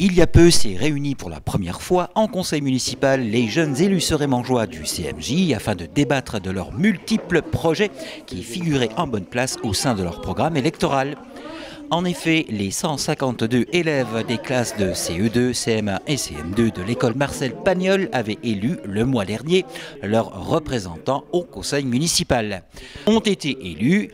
Il y a peu, s'est réuni pour la première fois en conseil municipal les jeunes élus serémangeois du CMJ afin de débattre de leurs multiples projets qui figuraient en bonne place au sein de leur programme électoral. En effet, les 152 élèves des classes de CE2, CM1 et CM2 de l'école Marcel Pagnol avaient élu le mois dernier leurs représentants au conseil municipal. Ont été élus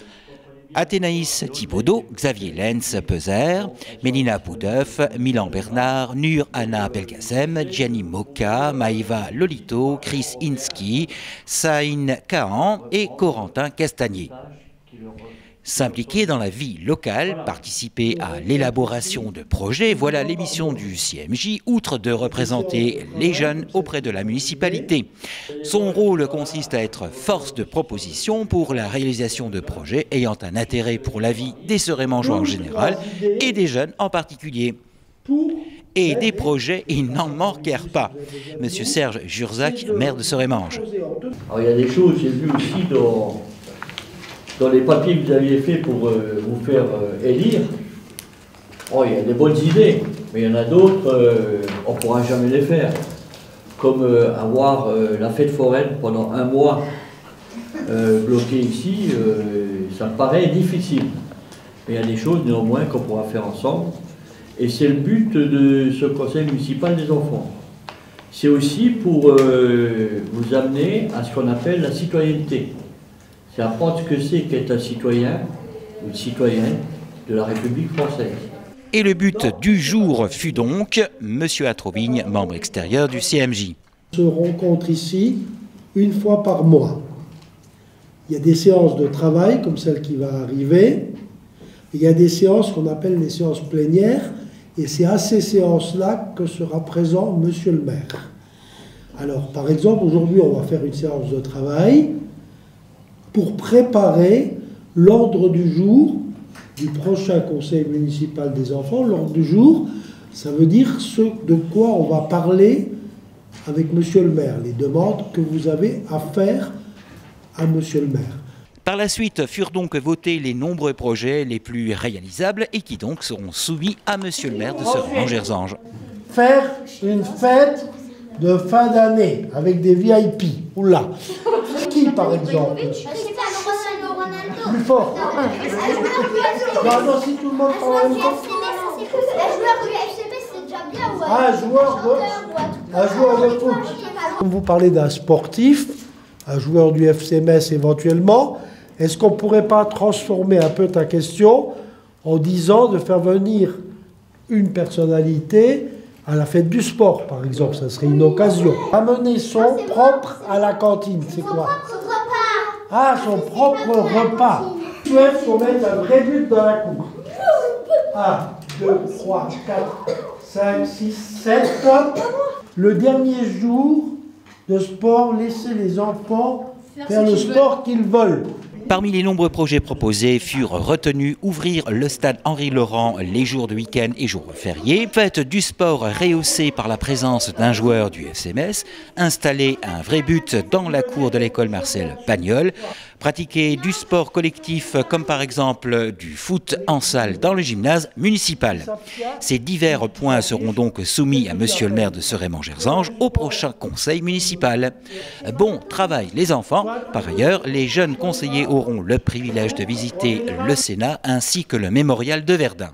Athénaïs Thibaudeau, Xavier Lenz-Peser, Mélina Boudeuf, Milan Bernard, Nur Anna Belkacem, Gianni Moka, Maïva Lolito, Chris Inski, Saïn Kahan et Corentin Castagnier. S'impliquer dans la vie locale, participer à l'élaboration de projets, voilà l'émission du CMJ, outre de représenter les jeunes auprès de la municipalité. Son rôle consiste à être force de proposition pour la réalisation de projets ayant un intérêt pour la vie des Serémangeois en général et des jeunes en particulier. Et des projets, il n'en manquèrent pas. Monsieur Serge Jurzac, maire de Serémange. Alors, il y a des choses, j'ai vu aussi dans les papiers que vous aviez fait pour vous faire élire. Oh, il y a des bonnes idées, mais il y en a d'autres, on ne pourra jamais les faire. Comme avoir la fête foraine pendant un mois bloquée ici, ça me paraît difficile. Mais il y a des choses néanmoins qu'on pourra faire ensemble. Et c'est le but de ce conseil municipal des enfants. C'est aussi pour vous amener à ce qu'on appelle la citoyenneté. C'est apprendre ce que c'est qu'être un citoyen ou une citoyenne de la République française. Et le but du jour fut donc M. Atrovigne, membre extérieur du CMJ. On se rencontre ici une fois par mois. Il y a des séances de travail comme celle qui va arriver. Il y a des séances qu'on appelle les séances plénières. Et c'est à ces séances-là que sera présent Monsieur le maire. Alors, par exemple, aujourd'hui, on va faire une séance de travail pour préparer l'ordre du jour du prochain conseil municipal des enfants. L'ordre du jour, ça veut dire ce de quoi on va parler avec Monsieur le maire, les demandes que vous avez à faire à Monsieur le maire. Par la suite furent donc votés les nombreux projets les plus réalisables et qui donc seront soumis à Monsieur le maire de Serémange-Erzange. Faire une fête de fin d'année avec des VIP. Oula. Qui par exemple? Plus fort. Non, si tout le monde parle en même temps. Un joueur de foot. Comme vous parlez d'un sportif, un joueur du FC Metz éventuellement, est-ce qu'on ne pourrait pas transformer un peu ta question en disant de faire venir une personnalité à la fête du sport, par exemple? Ça serait une occasion. Amener son propre à la cantine, c'est quoi? Ah, son propre repas. Tu faut mettre un vrai but dans la cour. 1, 2, 3, 4, 5, 6, 7. Le dernier jour de sport, laisser les enfants faire le sport qu'ils veulent. Parmi les nombreux projets proposés furent retenus ouvrir le stade Henri-Laurent les jours de week-end et jours fériés, fête du sport rehaussée par la présence d'un joueur du FC Metz, installer un vrai but dans la cour de l'école Marcel Pagnol, pratiquer du sport collectif comme par exemple du foot en salle dans le gymnase municipal. Ces divers points seront donc soumis à Monsieur le maire de Serémange-Erzange au prochain conseil municipal. Bon travail les enfants. Par ailleurs, les jeunes conseillers auront le privilège de visiter le Sénat ainsi que le mémorial de Verdun.